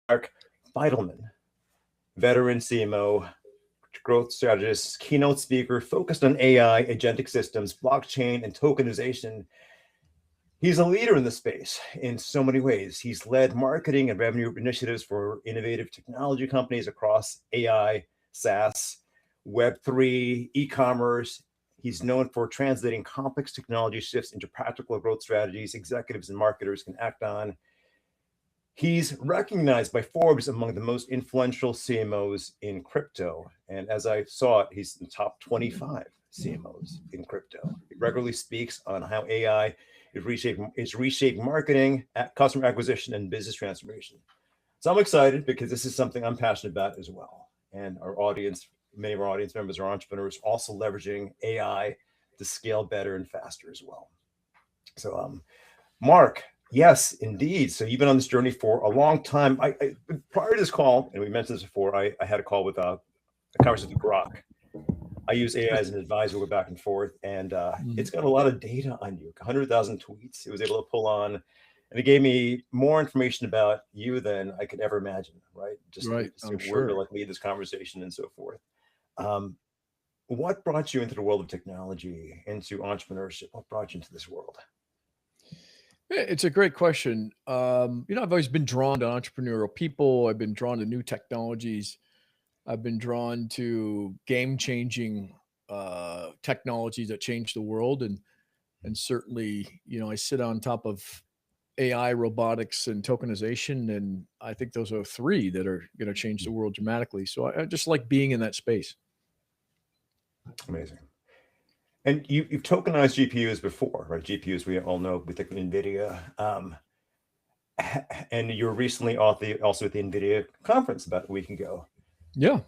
Mark Feidelman, veteran CMO, growth strategist, keynote speaker focused on AI, agentic systems, blockchain, and tokenization. He's a leader in the space in so many ways. He's led marketing and revenue initiatives for innovative technology companies across AI, SaaS, Web3, e-commerce. He's known for translating complex technology shifts into practical growth strategies executives and marketers can act on. He's recognized by Forbes among the most influential CMOs in crypto. And as I saw it, he's in the top 25 CMOs in crypto. He regularly speaks on how AI is reshaping marketing, customer acquisition, and business transformation. So I'm excited because this is something I'm passionate about as well. And our audience, many of our audience members are entrepreneurs also leveraging AI to scale better and faster as well. So Mark, yes, indeed. So you've been on this journey for a long time. Prior to this call, and we mentioned this before, I had a call with a conversation with Grok. I use AI as an advisor, go back and forth, and it's got a lot of data on you, 100,000 tweets. It was able to pull on, and it gave me more information about you than I could ever imagine, right? Just Right. to I'm where to sure. like lead this conversation and so forth. What brought you into the world of technology, into entrepreneurship? What brought you into this world? It's a great question. I've always been drawn to entrepreneurial people. I've been drawn to new technologies. I've been drawn to game-changing technologies that change the world, and certainly, I sit on top of AI, robotics, and tokenization, and I think those are three that are going to change the world dramatically. So I just like being in that space. Amazing. And you've tokenized GPUs before, right? GPUs, we all know, we think of NVIDIA. And you were recently also at the NVIDIA conference about a week ago. Yeah,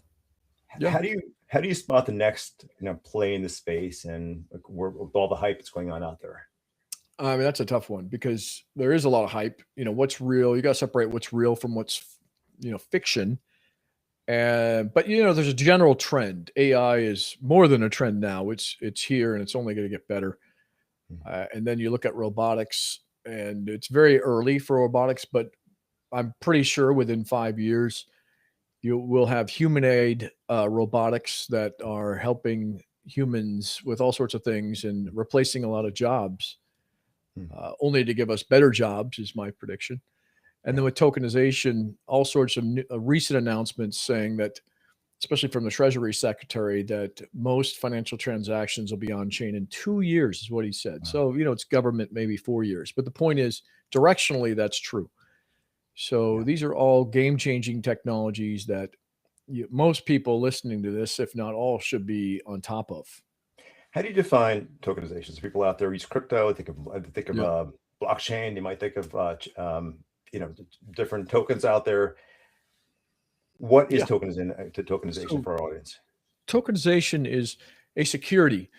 yeah. How do you spot the next play in the space and like, with all the hype that's going on out there? I mean, that's a tough one because there is a lot of hype. What's real? You got to separate what's real from what's fiction. But there's a general trend. AI is more than a trend now. It's here and it's only going to get better. And then you look at robotics, and it's very early for robotics, but I'm pretty sure within 5 years you will have humanoid robotics that are helping humans with all sorts of things and replacing a lot of jobs, only to give us better jobs, is my prediction. And then with tokenization, all sorts of recent announcements saying that, especially from the Treasury Secretary, that most financial transactions will be on chain in 2 years, is what he said. So, it's government, maybe 4 years. But the point is, directionally, that's true. So these are all game-changing technologies that most people listening to this, if not all, should be on top of. How do you define tokenization? So people out there use crypto, think of Yeah. blockchain. They might think of different tokens out there. What is Yeah. tokenization So for our audience? tokenization is a security,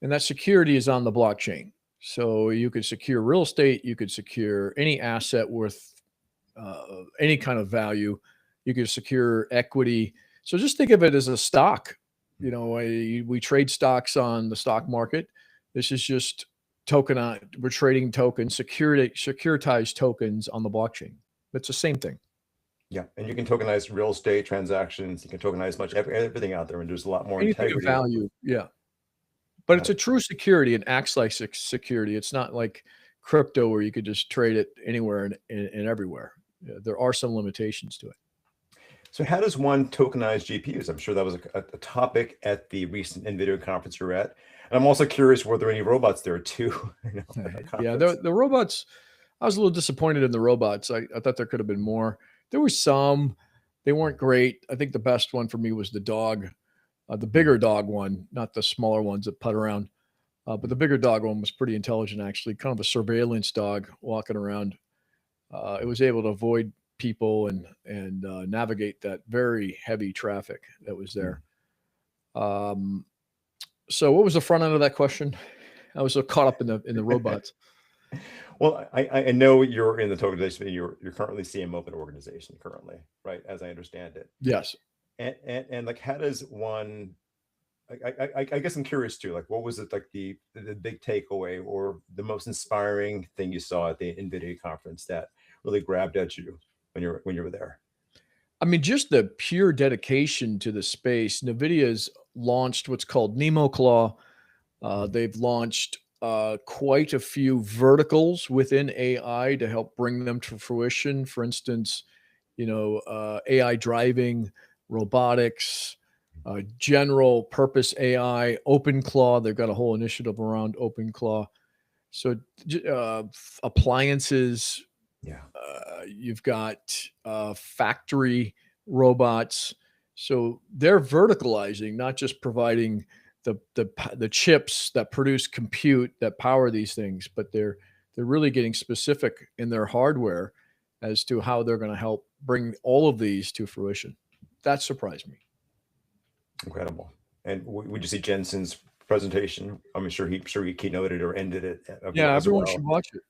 and that security is on the blockchain. So you could secure real estate, you could secure any asset worth any kind of value, you could secure equity. So just think of it as a stock. We trade stocks on the stock market. This is just we're trading tokens, securitized tokens on the blockchain. It's the same thing. Yeah, and you can tokenize real estate transactions. You can tokenize everything out there, and there's a lot more Anything of integrity. value. Yeah. But Got it's a it. true security and acts like security. It's not like crypto where you could just trade it anywhere and everywhere. Yeah, there are some limitations to it. So how does one tokenize GPUs? I'm sure that was a topic at the recent NVIDIA conference you're at. And I'm also curious, were there any robots there too, at the Yeah, conference? the robots, I was a little disappointed in the robots. I thought there could have been more. There were some, they weren't great. I think the best one for me was the dog, the bigger dog one, not the smaller ones that putt around. But the bigger dog one was pretty intelligent, actually, kind of a surveillance dog walking around. It was able to avoid people and navigate that very heavy traffic that was there. Um, so, what was the front end of that question? I was so caught up in the robots. Well, I know you're in the tokenization. You're currently CMO of an organization currently, right? As I understand it. Yes. And like, how does one? I guess I'm curious too. Like, what was it like the big takeaway or the most inspiring thing you saw at the NVIDIA conference that really grabbed at you when you were there? I mean, just the pure dedication to the space. NVIDIA's launched what's called NemoClaw. They've launched quite a few verticals within AI to help bring them to fruition. For instance, AI driving, robotics, general purpose AI, OpenClaw. They've got a whole initiative around OpenClaw. So appliances, Yeah. you've got factory robots. So they're verticalizing, not just providing the chips that produce compute that power these things, but they're really getting specific in their hardware as to how they're going to help bring all of these to fruition. That surprised me. Incredible. And would you see Jensen's presentation? I'm sure he keynoted or ended it Yeah, as everyone well. should watch it.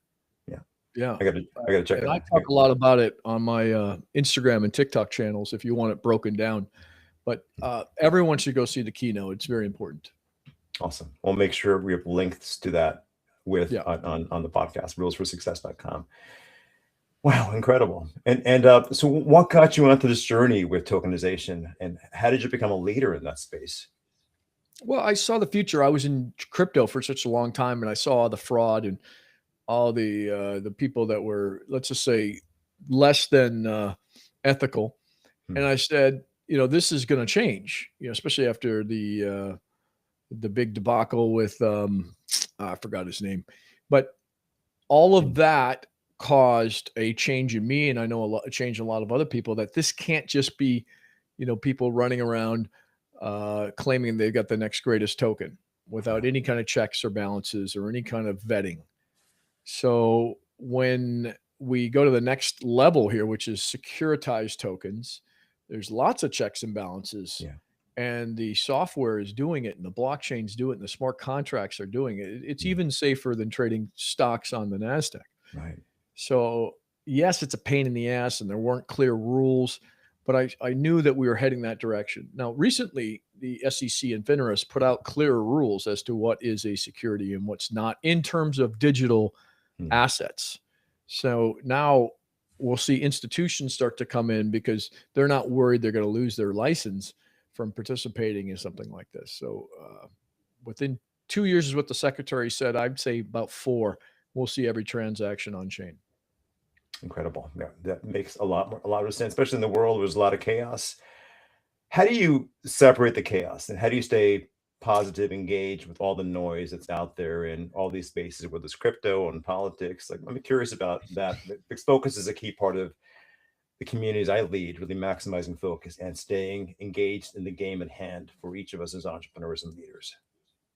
Yeah. Yeah. I gotta check it And I out. talk a lot about it on my Instagram and TikTok channels if you want it broken down. But everyone should go see the keynote. It's very important. Awesome. We'll make sure we have links to that with Yeah. on the podcast, rulesforsuccess.com. Wow, incredible. And so what got you onto this journey with tokenization, and how did you become a leader in that space? Well, I saw the future. I was in crypto for such a long time, and I saw the fraud and all the people that were, let's just say, less than ethical. And I said, this is going to change. Especially after the big debacle with I forgot his name, but all of that caused a change in me, and I know a change in a lot of other people, that this can't just be, people running around claiming they've got the next greatest token without any kind of checks or balances or any kind of vetting. So when we go to the next level here, which is securitized tokens, there's lots of checks and balances. Yeah. And the software is doing it, and the blockchains do it, and the smart contracts are doing it. It's even safer than trading stocks on the NASDAQ. Right. So, yes, it's a pain in the ass, and there weren't clear rules, but I knew that we were heading that direction. Now, recently, the SEC and FINRA has put out clearer rules as to what is a security and what's not in terms of digital assets. So now we'll see institutions start to come in because they're not worried they're going to lose their license from participating in something like this. So within 2 years is what the secretary said. I'd say about 4, we'll see every transaction on chain. Incredible. Yeah, that makes a lot of sense, especially in the world where there's a lot of chaos. How do you separate the chaos, and how do you stay positive, engaged with all the noise that's out there in all these spaces, whether it's crypto and politics? Like, I'm curious about that. Because focus is a key part of the communities I lead, really maximizing focus and staying engaged in the game at hand for each of us as entrepreneurs and leaders.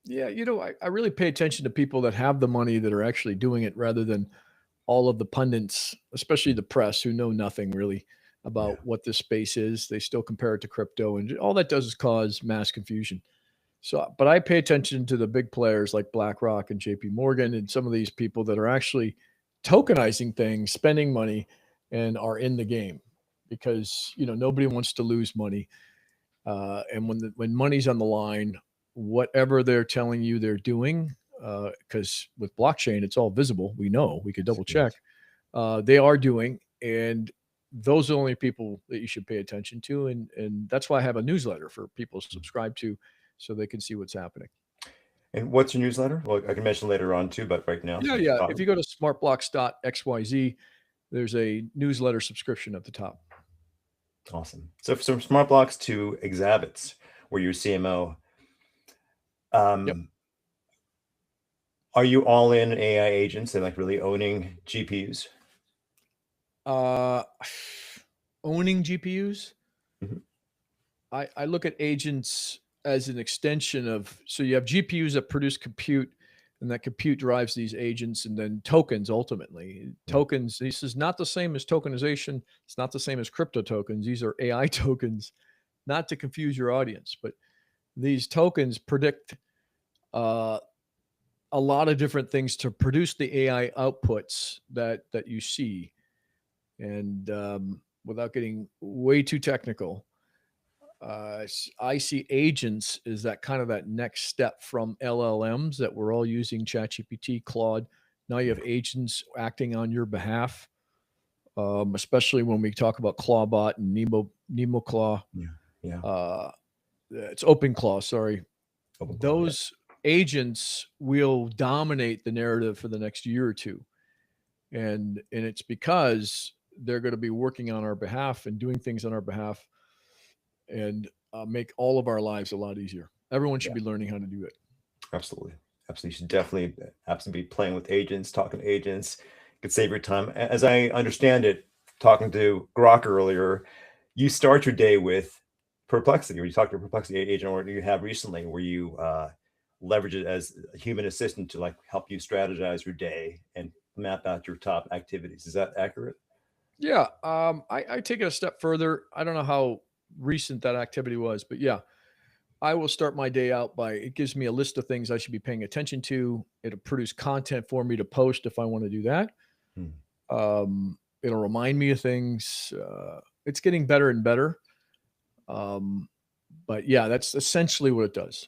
Yeah, I really pay attention to people that have the money that are actually doing it rather than all of the pundits, especially the press, who know nothing really about what this space is. They still compare it to crypto, and all that does is cause mass confusion. So, but I pay attention to the big players like BlackRock and JP Morgan and some of these people that are actually tokenizing things, spending money, and are in the game because, nobody wants to lose money. And when money's on the line, whatever they're telling you they're doing, because with blockchain, it's all visible. We know, we could double check. They are doing, and those are the only people that you should pay attention to. And that's why I have a newsletter for people to subscribe to so they can see what's happening. And what's your newsletter? Well, I can mention later on too, but right now. Yeah. If you go to smartblocks.xyz, there's a newsletter subscription at the top. Awesome. So from Smart Blocks to Exhibits, where you're CMO, are you all in AI agents and like really owning GPUs? Owning GPUs? Mhm. I look at agents as an extension of, so you have GPUs that produce compute, and that compute drives these agents, and then tokens ultimately. Tokens, this is not the same as tokenization. It's not the same as crypto tokens. These are AI tokens, not to confuse your audience, but these tokens predict a lot of different things to produce the AI outputs that you see. And without getting way too technical, I see agents is that kind of that next step from LLMs that we're all using, ChatGPT, Claude. Now you have agents acting on your behalf. especially when we talk about Clawbot and Nemo Claw. Yeah. Yeah. It's OpenClaw, sorry. OpenClaw, yeah. Those agents will dominate the narrative for the next year or two. And it's because they're going to be working on our behalf and doing things on our behalf and make all of our lives a lot easier. Everyone should be learning how to do it. Absolutely. Absolutely. You should absolutely be playing with agents, talking to agents. It could save your time. As I understand it, talking to Grok earlier, you start your day with Perplexity, or you talk to a Perplexity agent, or you have recently, where you leverage it as a human assistant to like help you strategize your day and map out your top activities. Is that accurate? Yeah. I take it a step further. I don't know how recent that activity was, but yeah, I will start my day out by it gives me a list of things I should be paying attention to. It'll produce content for me to post if I want to do that. It'll remind me of things. It's getting better and better. But yeah, that's essentially what it does.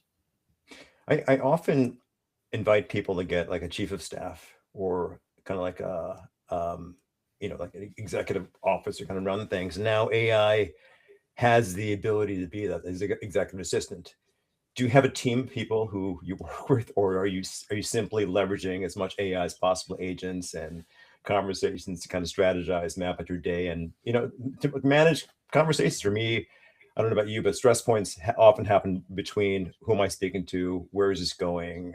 I often invite people to get like a chief of staff or kind of like a like an executive officer kind of run things. Now AI has the ability to be that as an executive assistant. Do you have a team of people who you work with, or are you simply leveraging as much AI as possible, agents and conversations to kind of strategize, map out your day, and to manage conversations? For me, I don't know about you, but stress points often happen between who am I speaking to, where is this going,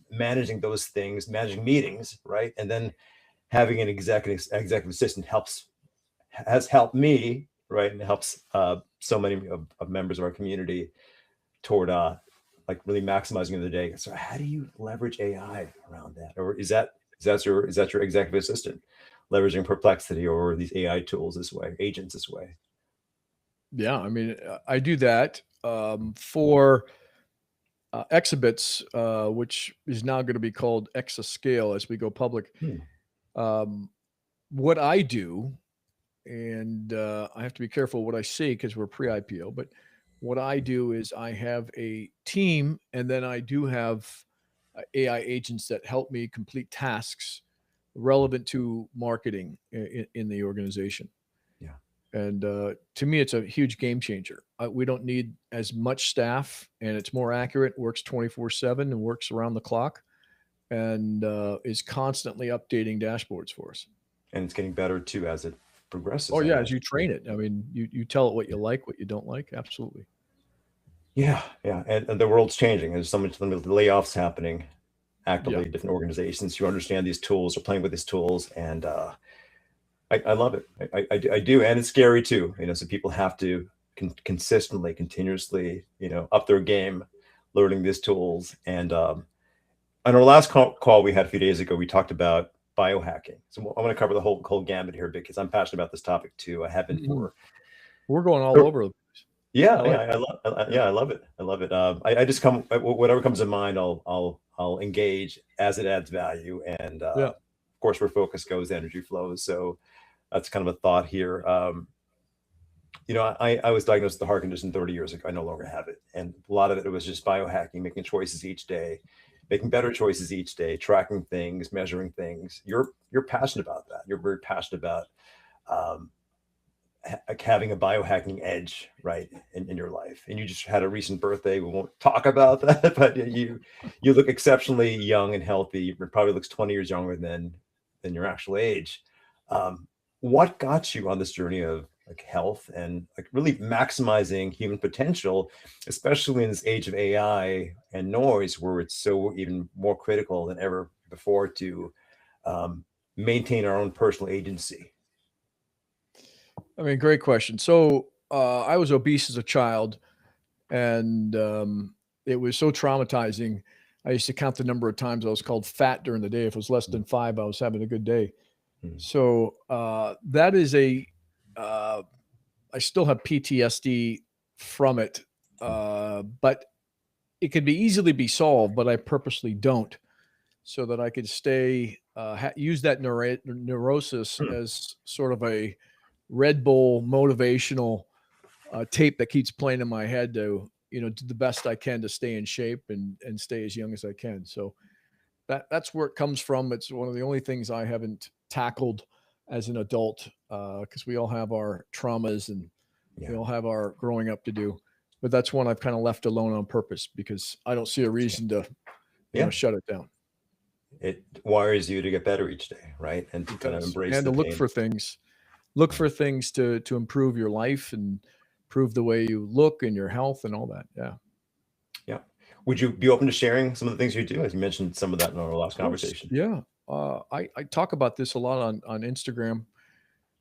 managing those things, managing meetings, right, and then having an executive assistant has helped me, right, and helps so many of members of our community toward like really maximizing the day. So how do you leverage AI around that? Or is that your executive assistant leveraging Perplexity or these AI tools this way, agents this way? Yeah, I mean, I do that for Exhibits, which is now going to be called Exascale as we go public. What I do, and I have to be careful what I say because we're pre-IPO, but what I do is I have a team, and then I do have AI agents that help me complete tasks relevant to marketing in the organization. Yeah. And to me, it's a huge game changer. We don't need as much staff, and it's more accurate, works 24/7 and works around the clock, and is constantly updating dashboards for us. And it's getting better too as it progresses. Oh yeah, as you train it. I mean, you tell it what you like, what you don't like. Absolutely. Yeah, yeah. And the world's changing. There's so much layoffs happening actively, different organizations who understand these tools, are playing with these tools, and I love it. I do, and it's scary too. So people have to consistently, continuously, up their game, learning these tools. And on our last call we had a few days ago, we talked about biohacking. So I'm going to cover the whole gamut here because I'm passionate about this topic too. I have been for. We're going all over. Yeah, I love it. I love it. I just whatever comes to mind, I'll engage as it adds value. And of course, where focus goes, energy flows. So that's kind of a thought here. I was diagnosed with a heart condition 30 years ago. I no longer have it. And a lot of it was just biohacking, making choices each day, making better choices each day, tracking things, measuring things. You're passionate about that. You're very passionate about having a biohacking edge, right, in your life. And you just had a recent birthday. We won't talk about that, but you look exceptionally young and healthy. It probably looks 20 years younger than your actual age. What got you on this journey of like health and like really maximizing human potential, especially in this age of AI and noise, where it's so even more critical than ever before to maintain our own personal agency? I mean, great question. So I was obese as a child, and it was so traumatizing. I used to count the number of times I was called fat during the day. If it was less than 5, I was having a good day. So that is I still have PTSD from it, but it could be easily be solved, but I purposely don't, so that I could stay, use that neurosis as sort of a Red Bull motivational tape that keeps playing in my head to, do the best I can to stay in shape and stay as young as I can. So that's where it comes from. It's one of the only things I haven't tackled as an adult, because we all have our traumas and we Yeah. all have our growing up to do. But that's one I've kind of left alone on purpose because I don't see a reason to, Yeah. shut it down. It wires you to get better each day, right? And to kind of embrace And the to look pain. for things, to improve your life and improve the way you look and your health and all that. Yeah. Yeah. Would you be open to sharing some of the things you do? As you mentioned some of that in our last Of course. conversation. Yeah. I talk about this a lot on Instagram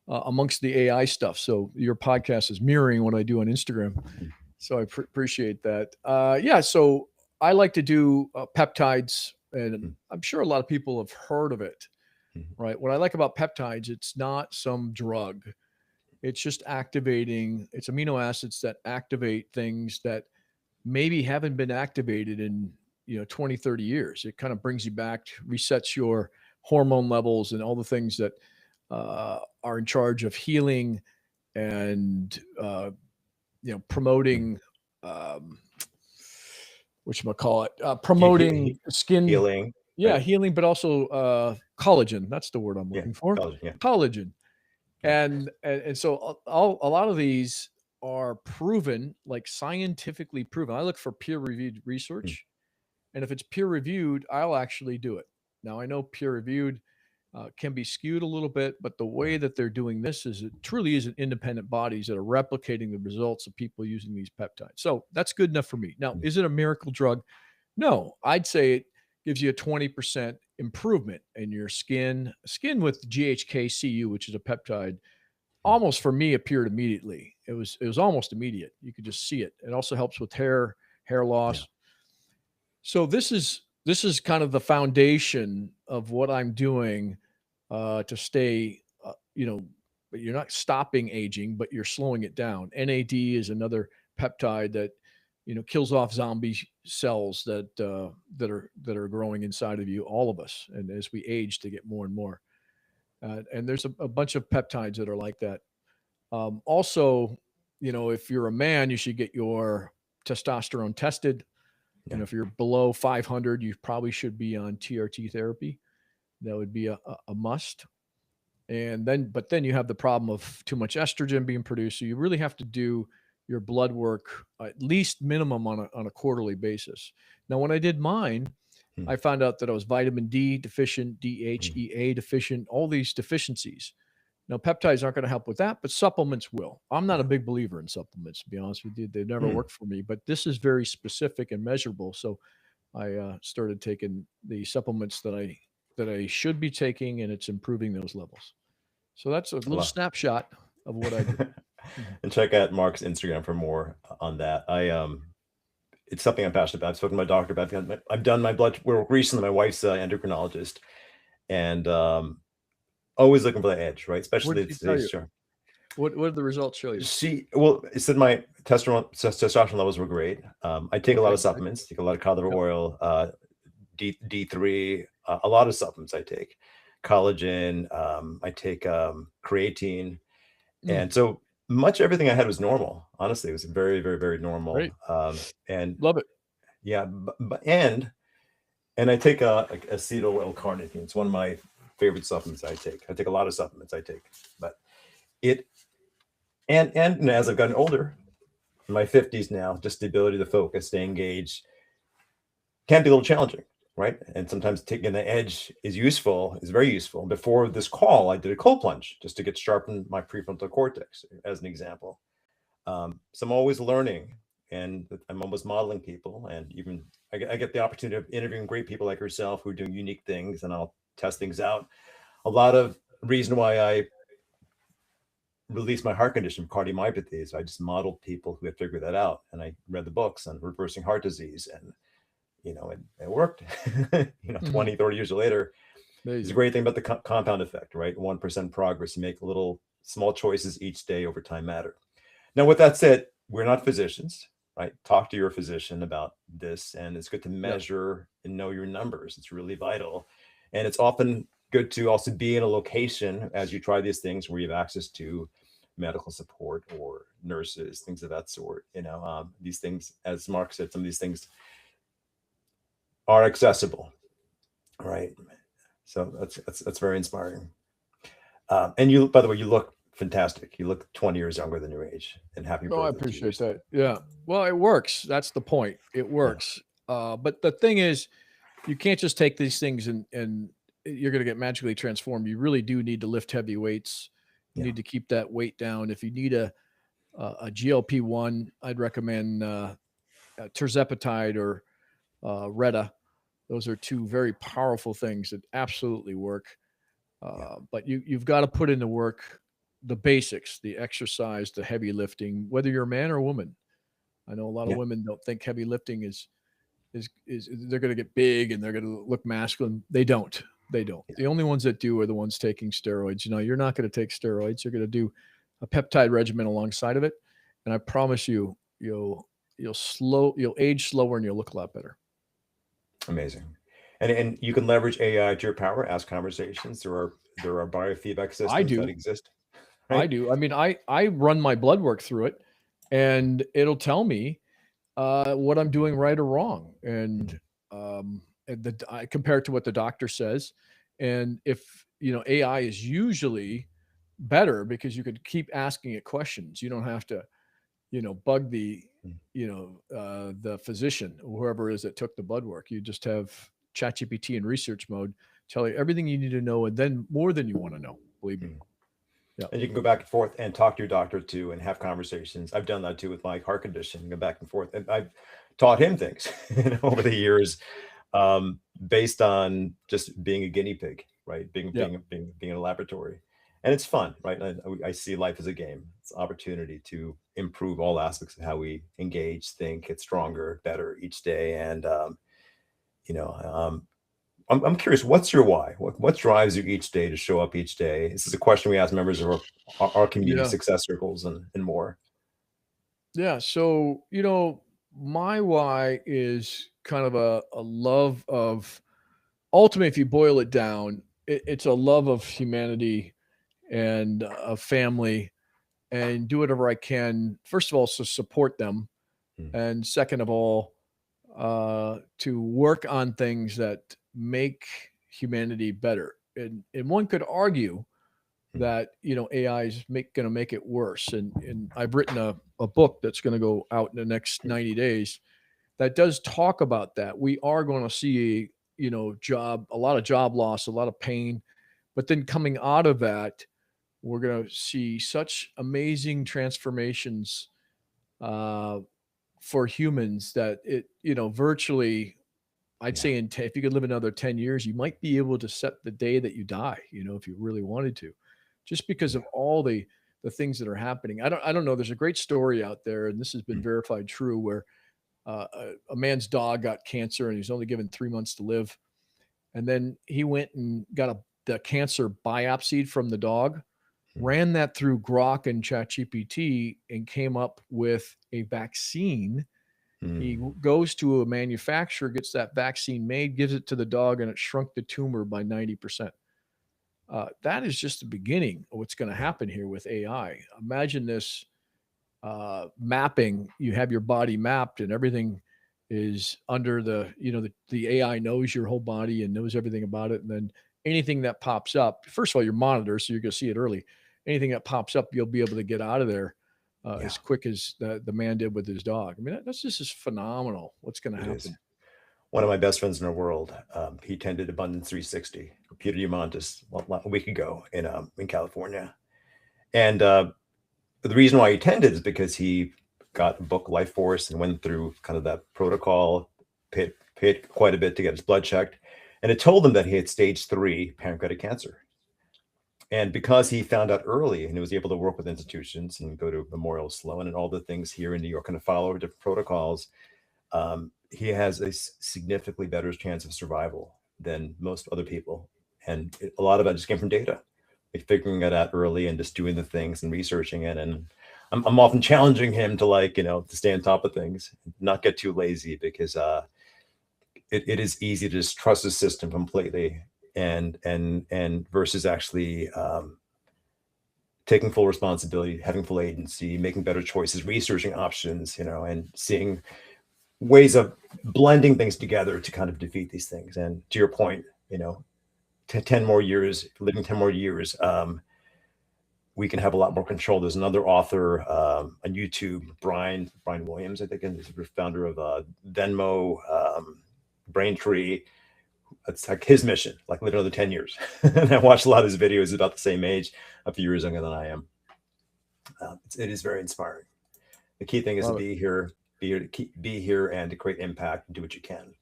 amongst the AI stuff. So your podcast is mirroring what I do on Instagram. So I appreciate that. Yeah. So I like to do peptides, and I'm sure a lot of people have heard of it, right? What I like about peptides, it's not some drug. It's just activating, it's amino acids that activate things that maybe haven't been activated in 20, 30 years. It kind of brings you back, resets your hormone levels and all the things that are in charge of healing and promoting promoting skin Healing. right? Healing, but also collagen. That's the word I'm looking for. Collagen. And so a lot of these are proven, like scientifically proven. I look for peer-reviewed research, and if it's peer-reviewed, I'll actually do it. Now I know peer-reviewed can be skewed a little bit, but the way that they're doing this is it truly is an independent bodies that are replicating the results of people using these peptides. So that's good enough for me. Now, is it a miracle drug? No, I'd say it gives you a 20% improvement in your skin with GHK-Cu, which is a peptide. Almost for me appeared immediately. It was almost immediate. You could just see it. It also helps with hair loss. Yeah. So this is kind of the foundation of what I'm doing to stay, you're not stopping aging, but you're slowing it down. NAD is another peptide that, kills off zombie cells that are growing inside of you, all of us. And as we age, to get more and more. And there's a bunch of peptides that are like that. Also, if you're a man, you should get your testosterone tested. Yeah. If you're below 500, you probably should be on TRT therapy. That would be a must. But then you have the problem of too much estrogen being produced. So you really have to do your blood work at least minimum on a quarterly basis. Now, when I did mine, I found out that I was vitamin D deficient, DHEA deficient, all these deficiencies. Now, peptides aren't going to help with that, but supplements will. I'm not a big believer in supplements, to be honest with you. They never worked for me, but this is very specific and measurable. So I started taking the supplements that I should be taking, and it's improving those levels. So that's a little snapshot of what I do. And check out Mark's Instagram for more on that. It's something I'm passionate about. I've spoken to my doctor about. I've done my blood work recently. My wife's endocrinologist, and always looking for the edge, right? Especially what did the results show you? It said my testosterone levels were great. I take a lot of supplements. Take a lot of cod liver oil, D3, a lot of supplements I take. Collagen, I take creatine, and so much everything I had was normal. Honestly, it was very, very, very normal. Great. And love it. Yeah, and I take acetyl L-carnitine. It's one of my favorite supplements I take. I take a lot of supplements I take, but and as I've gotten older, in my 50s now, just the ability to focus, stay engaged, can be a little challenging, right? And sometimes taking the edge is very useful. Before this call, I did a cold plunge just to get sharpened my prefrontal cortex, as an example. So I'm always learning, and I'm always modeling people, and even I get the opportunity of interviewing great people like yourself who are doing unique things, and I'll test things out. A lot of reason why I released my heart condition, cardiomyopathy, is I just modeled people who had figured that out, and I read the books on reversing heart disease, and it worked. 20, 30 years later. It's a great thing about the compound effect, right? 1% progress. You make little small choices each day over time matter. Now, with that said, we're not physicians, right? Talk to your physician about this, and it's good to measure and know your numbers. It's really vital. And it's often good to also be in a location as you try these things where you have access to medical support or nurses, things of that sort. These things, as Mark said, some of these things are accessible, right? So that's very inspiring. And you, by the way, you look fantastic. You look 20 years younger than your age. And happy Oh, I birthday to you. appreciate that. Yeah. Well, it works. That's the point. It Yeah. works. But the thing is, you can't just take these things and you're going to get magically transformed. You really do need to lift heavy weights. You Yeah. need to keep that weight down. If you need a GLP-1, I'd recommend tirzepatide or Retta. Those are two very powerful things that absolutely work. Yeah. But you've got to put in the work, the basics, the exercise, the heavy lifting, whether you're a man or a woman. I know a lot of Yeah. women don't think heavy lifting is they're going to get big and they're going to look masculine. They don't. They don't. Yeah. The only ones that do are the ones taking steroids. You're not going to take steroids. You're going to do a peptide regimen alongside of it, and I promise you, you'll age slower and you'll look a lot better. Amazing. And you can leverage AI to your power, ask conversations. There are biofeedback systems do. that exist. I Right? do. I mean, I run my blood work through it, and it'll tell me what I'm doing right or wrong, and I compare it to what the doctor says. And if AI is usually better because you could keep asking it questions. You don't have to bug Mm. the physician or whoever it is that took the blood work. You just have ChatGPT in research mode tell you everything you need to know, and then more than you want to know. Believe me. Mm. Yeah. And you can go back and forth and talk to your doctor too and have conversations. I've done that too with my heart condition, go back and forth. And I've taught him things over the years, based on just being a guinea pig, right? Being Yeah. in a laboratory. And it's fun, right? I see life as a game. It's an opportunity to improve all aspects of how we engage, think, get stronger, better each day. And you know, I'm curious, what's your why? What drives you each day to show up each day? This is a question we ask members of our community Yeah. success circles and more. Yeah. So, my why is kind of a love of ultimately, if you boil it down, it's a love of humanity and of family, and do whatever I can, first of all, to support them. Mm. And second of all, to work on things that make humanity better. And one could argue Mm. that AI is going to make it worse. And I've written a book that's going to go out in the next 90 days that does talk about that. We are going to see a lot of job loss, a lot of pain, but then coming out of that, we're going to see such amazing transformations for humans that virtually, I'd Yeah. say if you could live another 10 years, you might be able to set the day that you die, if you really wanted to, just because Yeah. of all the things that are happening. I don't know. There's a great story out there, and this has been Mm. verified true, where a man's dog got cancer and he's only given 3 months to live. And then he went and got the cancer biopsied from the dog, Mm. ran that through Grok and ChatGPT, and came up with a vaccine. He Mm. goes to a manufacturer, gets that vaccine made, gives it to the dog, and it shrunk the tumor by 90%. That is just the beginning of what's going to happen here with AI. Imagine this mapping. You have your body mapped, and everything is under the AI knows your whole body and knows everything about it. And then anything that pops up, first of all, you're monitored, so you're going to see it early. Anything that pops up, you'll be able to get out of there Yeah. as quick as the man did with his dog. I mean, that's just phenomenal. What's going to It is. happen? One of my best friends in the world, he attended Abundance 360, Peter Diamandis, a week ago in California. And the reason why he attended is because he got a book, Life Force, and went through kind of that protocol, paid quite a bit to get his blood checked. And it told him that he had stage 3 pancreatic cancer. And because he found out early and he was able to work with institutions and go to Memorial Sloan and all the things here in New York and follow different protocols, he has a significantly better chance of survival than most other people. And a lot of that just came from data, like figuring it out early and just doing the things and researching it. And I'm often challenging him to to stay on top of things, not get too lazy, because it is easy to just trust the system completely and versus actually taking full responsibility, having full agency, making better choices, researching options, and seeing ways of blending things together to kind of defeat these things. And to your point, 10 more years, living 10 more years, we can have a lot more control. There's another author on YouTube, Brian Williams, I think, and he's the founder of Venmo, Braintree. It's like his mission, like live another 10 years. And I watched a lot of his videos. He's about the same age, a few years younger than I am. It is very inspiring. The key thing is to be here, be here, and to create impact and do what you can.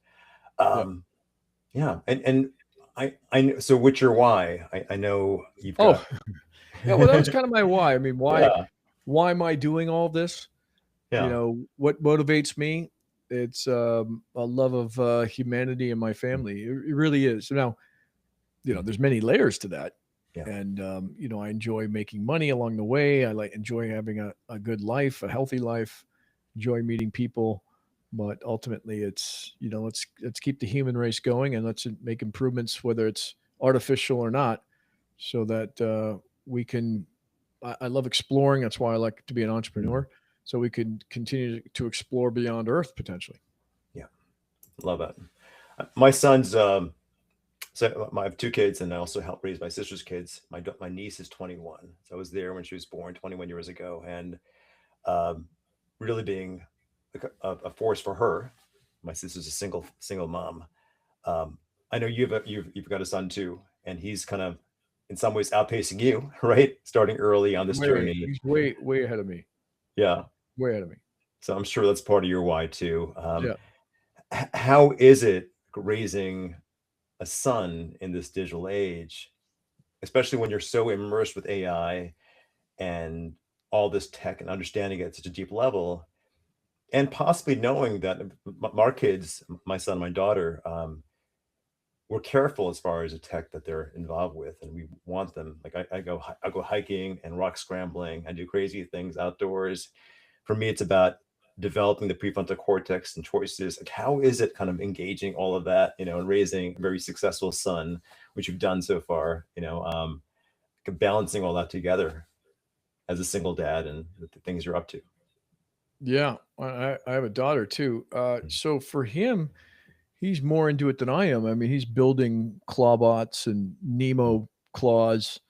Yeah, and I know. So, what's your why? I know you've got. Yeah. Well, that was kind of my why. I mean, why am I doing all this? Yeah. You know, what motivates me? It's a love of humanity and my family. It really is. Now, you know, there's many layers to that. Yeah. And you know, I enjoy making money along the way. I enjoy having a good life, a healthy life, enjoy meeting people. But ultimately it's, you know, let's keep the human race going and let's make improvements, whether it's artificial or not, so that we can I love exploring. That's why I like to be an entrepreneur. So we can continue to explore beyond Earth potentially. Yeah. Love that. My son's so I have two kids, and I also help raise my sister's kids. My niece is 21, so I was there when she was born 21 years ago, and really being a force for her. My sister's a single mom. I know you've got a son too, and he's kind of in some ways outpacing you, right? Starting early on this journey. He's way ahead of me. Yeah, way ahead of me. So I'm sure that's part of your why too. Yeah. How is it raising a son in this digital age, especially when you're so immersed with AI and all this tech and understanding it at such a deep level, and possibly knowing that our kids, my son, my daughter, we're careful as far as the tech that they're involved with, and we want them. Like I go hiking and rock scrambling. I do crazy things outdoors. For me, it's about developing the prefrontal cortex and choices. Like, how is it kind of engaging all of that, you know, and raising a very successful son, which you've done so far, you know, balancing all that together as a single dad and the things you're up to. Yeah, I have a daughter too. So for him, he's more into it than I am. I mean, he's building clawbots and Nemo claws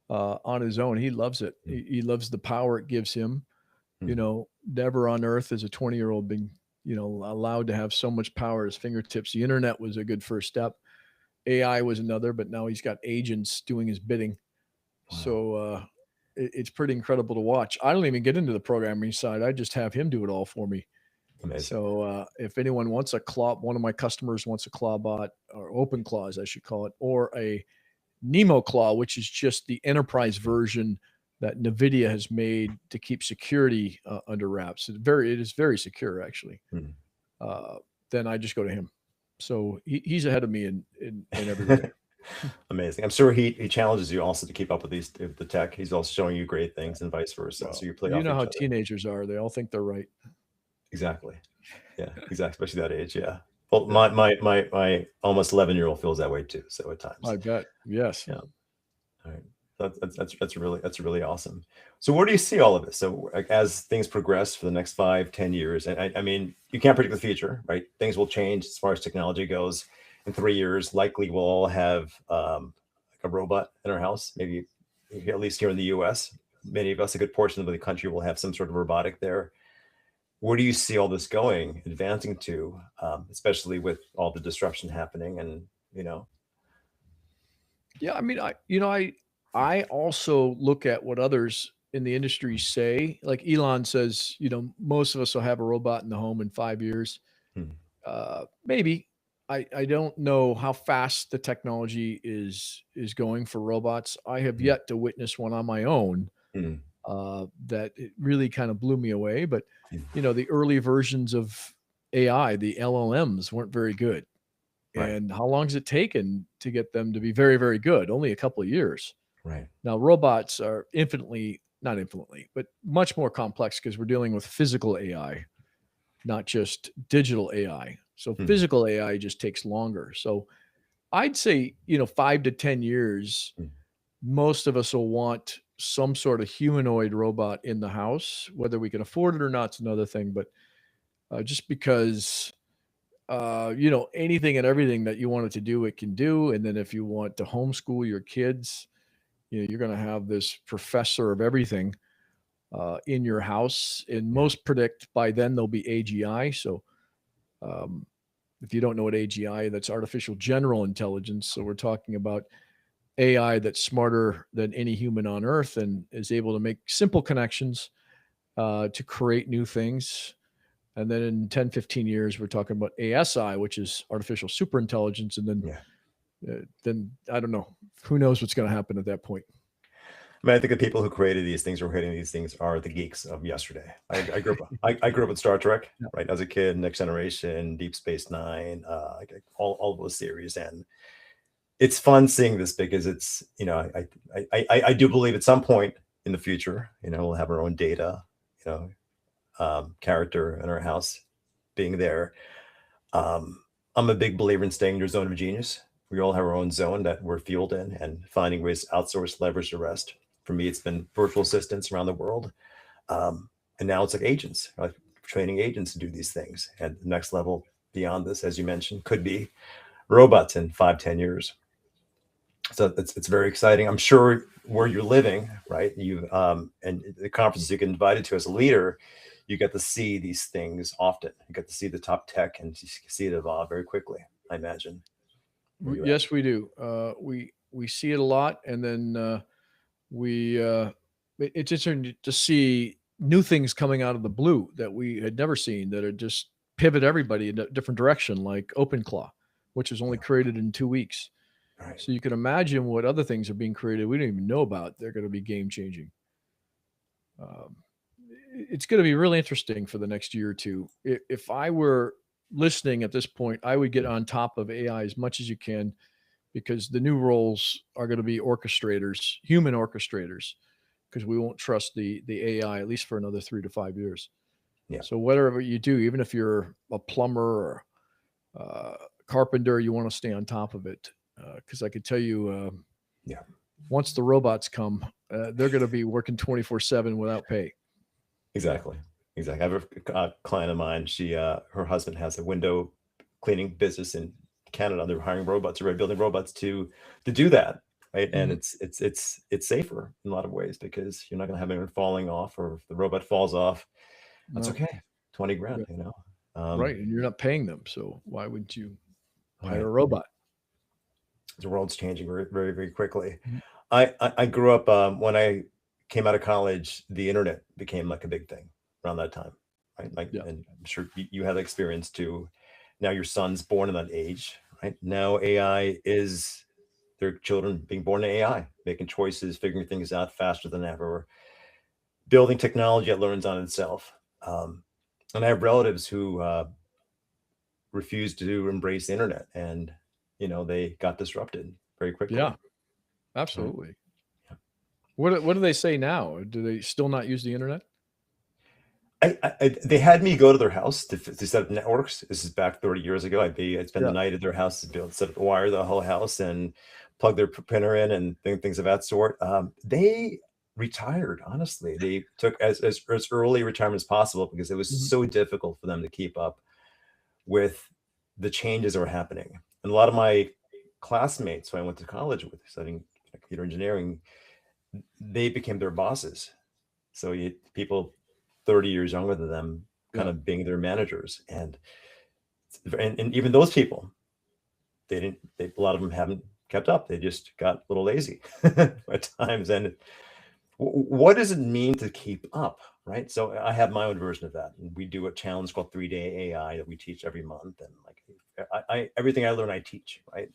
on his own. He loves it. He loves the power it gives him. You know, never on earth is a 20-year-old being, you know, allowed to have so much power at his fingertips. The internet was a good first step. AI was another, but now he's got agents doing his bidding. Wow. So it's pretty incredible to watch. I don't even get into the programming side. I just have him do it all for me. Amazing. So if anyone wants a claw, one of my customers wants a clawbot, or open claws, I should call it, or a Nemo claw, which is just the enterprise version that NVIDIA has made to keep security under wraps. It is very secure, actually. Then I just go to him. So he's ahead of me in every way. Amazing. I'm sure he challenges you also to keep up with the tech. He's also showing you great things and vice versa. Well, so you play you off know each how other. teenagers are. They all think they're right. Exactly. Yeah, exactly. Especially that age. Yeah. Well, my almost 11-year-old feels that way too. So at times. I bet. Yes. Yeah. All right. That's really awesome. So where do you see all of this? So like, as things progress for the next 5-10 years, and I mean, you can't predict the future, right? Things will change as far as technology goes. In 3 years, likely we'll all have like a robot in our house. Maybe at least here in the U.S., many of us, a good portion of the country, will have some sort of robotic there. Where do you see all this going, advancing to, especially with all the disruption happening, and you know? Yeah, I mean, I also look at what others in the industry say. Like Elon says, you know, most of us will have a robot in the home in 5 years. Hmm. Maybe. I don't know how fast the technology is going for robots. I have yet to witness one on my own that it really kind of blew me away. But you know, the early versions of AI, the LLMs, weren't very good. Right. And how long has it taken to get them to be very, very good? Only a couple of years. Right. Now, robots are not infinitely, but much more complex because we're dealing with physical AI, not just digital AI. So physical AI just takes longer. So I'd say, you know, 5 to 10 years, most of us will want some sort of humanoid robot in the house. Whether we can afford it or not is another thing. But just because you know, anything and everything that you want it to do, it can do. And then if you want to homeschool your kids, you're going to have this professor of everything in your house, and most predict by then there'll be AGI. So um, if you don't know what AGI, that's artificial general intelligence. So we're talking about AI that's smarter than any human on earth and is able to make simple connections to create new things. And then in 10, 15 years, we're talking about ASI, which is artificial superintelligence. And then I don't know, who knows what's going to happen at that point. I mean, I think the people who created these things or creating these things are the geeks of yesterday. I grew up, I grew up with Star Trek, Yeah. right? As a kid, Next Generation, Deep Space Nine, like all those series, and it's fun seeing this because it's, I do believe at some point in the future, we'll have our own data, character in our house being there. I'm a big believer in staying in your zone of genius. We all have our own zone that we're fueled in, and finding ways to outsource, leverage the rest. For me, it's been virtual assistants around the world. And now it's like agents, like training agents to do these things. And the next level beyond this, as you mentioned, could be robots in 5-10 years. So it's very exciting. I'm sure where you're living, right? And the conferences you get invited to as a leader, you get to see these things often. You get to see the top tech and see it evolve very quickly, I imagine. Yes, we do. We see it a lot, and then it's interesting to see new things coming out of the blue that we had never seen, that are just pivot everybody in a different direction, like OpenClaw, which was only created in 2 weeks. Right. So you can imagine what other things are being created we don't even know about. They're going to be game changing. It's going to be really interesting for the next year or two. If I were listening at this point, I would get on top of AI as much as you can, because the new roles are going to be orchestrators, human orchestrators, because we won't trust the AI at least for another 3 to 5 years. Yeah. So whatever you do, even if you're a plumber or carpenter, you want to stay on top of it, because I could tell you, once the robots come, they're going to be working 24/7 without pay. Exactly. I have a client of mine. She, her husband has a window cleaning business in Canada. They're hiring robots, or building robots to do that, right? And it's safer in a lot of ways, because you're not going to have anyone falling off, or if the robot falls off, that's okay. 20 grand, Right, and you're not paying them, so why would you hire Right. a robot? The world's changing very, very, very quickly. Mhm. I grew up, when I came out of college, the internet became like a big thing around that time, right? Like, Yeah. and I'm sure you had experience too. Now your son's born in that age, right? Now AI is their children being born to AI, making choices, figuring things out faster than ever, building technology that learns on itself. And I have relatives who refused to embrace the internet, and they got disrupted very quickly. Yeah, absolutely. Yeah. What do they say now? Do they still not use the internet? They had me go to their house to set up networks. This is back 30 years ago. I'd spend the night at their house to be able to set up, wire the whole house, and plug their printer in, and things of that sort. They retired, honestly. They took as early retirement as possible, because it was so difficult for them to keep up with the changes that were happening. And a lot of my classmates who I went to college with, studying computer engineering, they became their bosses. So people 30 years younger than them kind of being their managers. And even those people, a lot of them haven't kept up. They just got a little lazy at times. And what does it mean to keep up, right? So I have my own version of that. And we do a challenge called 3-Day AI that we teach every month. And like everything I learn, I teach, right?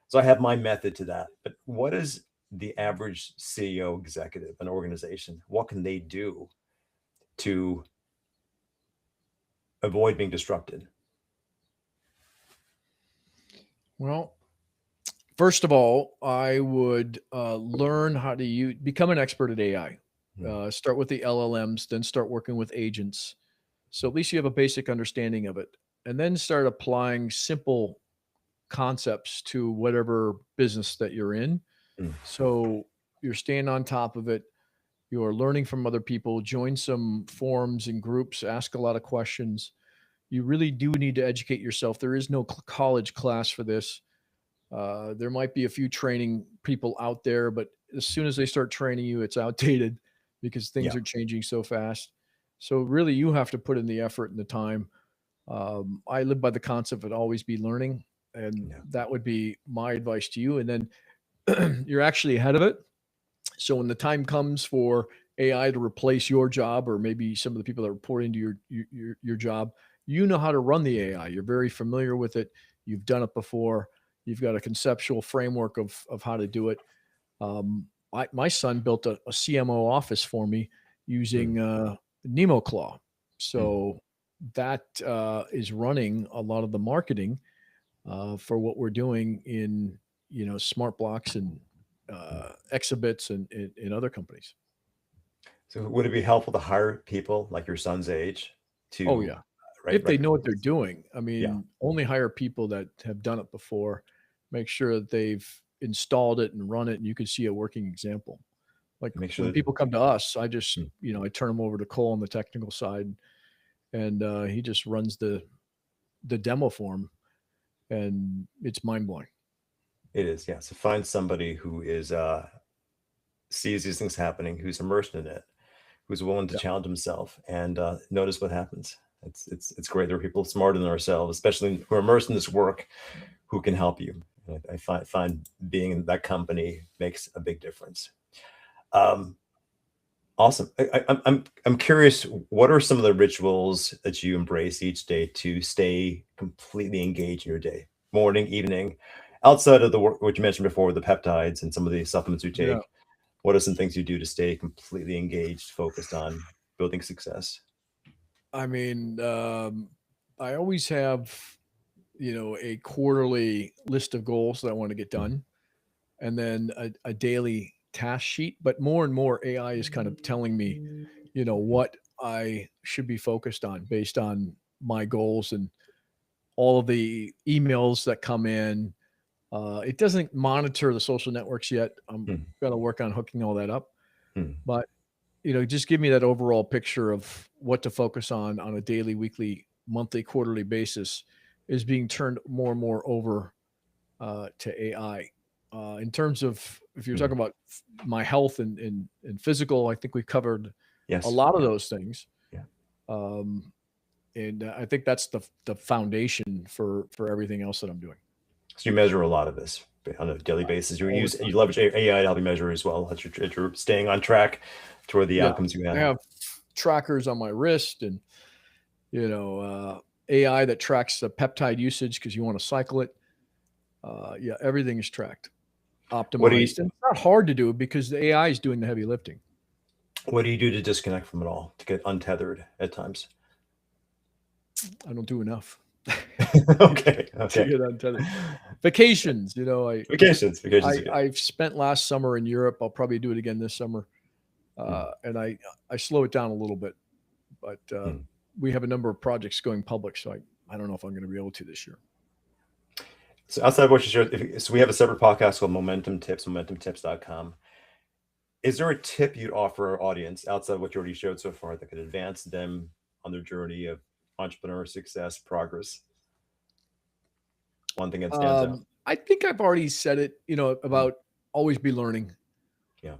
So I have my method to that. But what is the average CEO executive, an organization, what can they do to avoid being disrupted? Well, first of all, I would learn how to become an expert at AI. Start with the LLMs, then start working with agents. So at least you have a basic understanding of it, and then start applying simple concepts to whatever business that you're in. So you're staying on top of it. You're learning from other people, join some forums and groups, ask a lot of questions. You really do need to educate yourself. There is no college class for this. There might be a few training people out there, but as soon as they start training you, it's outdated because things Yeah. are changing so fast. So really, you have to put in the effort and the time. I live by the concept of always be learning, and Yeah. that would be my advice to you. And then you're actually ahead of it. So when the time comes for AI to replace your job, or maybe some of the people that report into your job, you know how to run the AI. You're very familiar with it. You've done it before. You've got a conceptual framework of how to do it. My son built a CMO office for me Mm, using NemoClaw. mm. So that is running a lot of the marketing for what we're doing in smart blocks and exhibits and in other companies. So would it be helpful to hire people like your son's age Oh to yeah, if they right know before what they're this? doing. I Yeah. mean, only hire people that have done it before. Make sure that they've installed it and run it, and you can see a working example. Like Make sure when that people come to us, I just mm, I turn them over to Cole on the technical side, and he just runs the demo for 'em, and it's mind blowing. it is, yeah. So find somebody who is sees these things happening, who's immersed in it, who's willing to Yeah. challenge himself and notice what happens. It's great. There are people smarter than ourselves, especially who are immersed in this work, who can help you. And I find being in that company makes a big difference. Um, awesome. I'm curious. What are some of the rituals that you embrace each day to stay completely engaged in your day, morning, evening, outside of the work what you mentioned before, the peptides and some of the supplements you Yeah. take? What are some things you do to stay completely engaged, focused on building success? I mean, I always have, a quarterly list of goals that I want to get Mm, done, and then a daily task sheet. But more and more, AI is kind of telling me, what I should be focused on based on my goals and all of the emails that come in. It doesn't monitor the social networks yet. I'm mm, going to work on hooking all that up, mm. but just give me that overall picture of what to focus on a daily, weekly, monthly, quarterly basis is being turned more and more over to AI. In terms of if you're Mm. talking about my health and physical, I think we've covered a Yes. lot of Yeah. those things. Yeah. Um, and I think that's the foundation for everything else that I'm doing So you measure a lot of this on a daily basis. You all the use time. you leverage AI to help you measure as well that you're staying on track toward the Yeah, outcomes you I have. have trackers on my wrist, and you know, uh, AI that tracks the peptide usage because you want to cycle it. Yeah, everything is tracked, What do you optimized, and it's not hard to do because the AI is doing the heavy lifting. what do you do to disconnect from it all, to get untethered at times? I don't do enough Okay. to Okay. get untethered. Vacations, Vacations are good. I've spent last summer in Europe. I'll probably do it again this summer, Mm, and I slow it down a little bit, but mm. we have a number of projects going public, so I don't know if I'm going to be able to this year. So outside of what you shared, so we have a separate podcast called Momentum Tips, momentumtips.com. Is there a tip you'd offer our audience outside of what you already showed so far that could advance them on their journey of entrepreneur success, progress? One thing that stands out. I think I've already said it, Mm, about always be learning. yeah.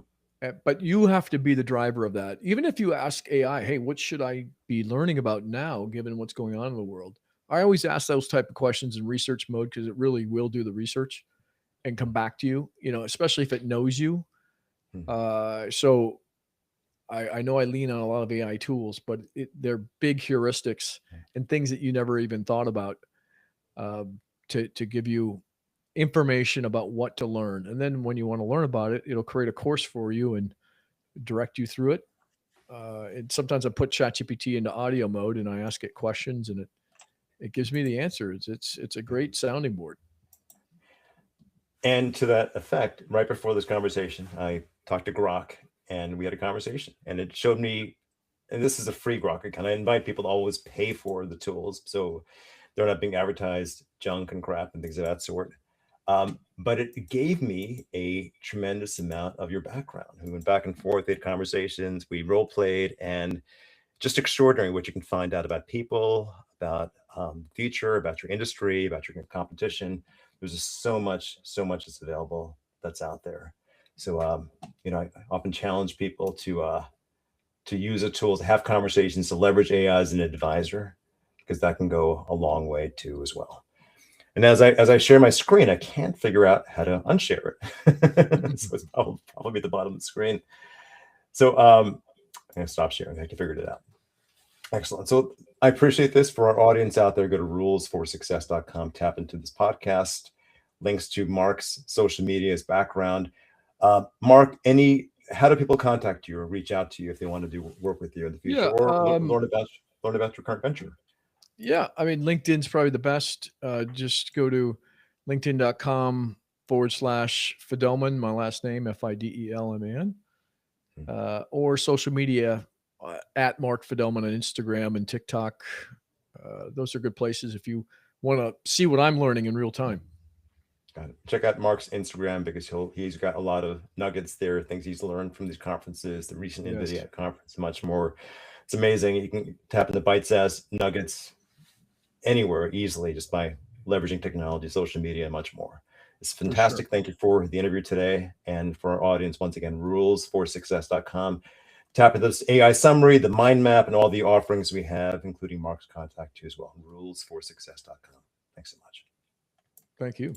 But you have to be the driver of that. Even if you ask AI, "Hey, what should I be learning about now, given what's going on in the world?" I always ask those type of questions in research mode because it really will do the research and come back to you. Especially if it knows you. Mm, So I know I lean on a lot of AI tools, but they're big heuristics and things that you never even thought about to give you information about what to learn. And then when you want to learn about it, it'll create a course for you and direct you through it. And sometimes I put ChatGPT into audio mode and I ask it questions, and it gives me the answers. It's a yeah. great sounding board. And to that effect, right before this conversation, I talked to Grok and we had a conversation and it showed me, and this is a free Grok account. I invite people to always pay for the tools. So they're not being advertised junk and crap and things of that sort. But it gave me a tremendous amount of your background. We went back and forth, we had conversations, we role played, and just extraordinary what you can find out about people, about future, about your industry, about your competition. There's just so much that's available that's out there. So, I often challenge people to use the tools, to have conversations, to leverage AI as an advisor, because that can go a long way too as well. And as I share my screen, I can't figure out how to unshare it. So it's probably at the bottom of the screen. So I'm gonna stop sharing. I figured it out. Excellent. So I appreciate this. For our audience out there, go to rulesforsuccess.com, tap into this podcast, links to Mark's social media, his background. Mark, how do people contact you or reach out to you if they want to do work with you in the future, Yeah, or learn about your current venture? Yeah, I mean, LinkedIn's probably the best. Just go to linkedin.com/Fidelman, my last name, Fidelman, or social media at Mark Fidelman on Instagram and TikTok. Those are good places if you want to see what I'm learning in real time. Got it. Check out Mark's Instagram, because he's got a lot of nuggets there, things he's learned from these conferences, the recent Yes. NVIDIA conference, much more. It's amazing. You can tap into bite-sized nuggets anywhere easily just by leveraging technology, social media, and much more. It's fantastic. Sure. Thank you for the interview today. And for our audience, once again, rulesforsuccess.com. Tap into this AI summary, the mind map, and all the offerings we have, including Mark's contact too as well. Rulesforsuccess.com. Thanks so much. Thank you.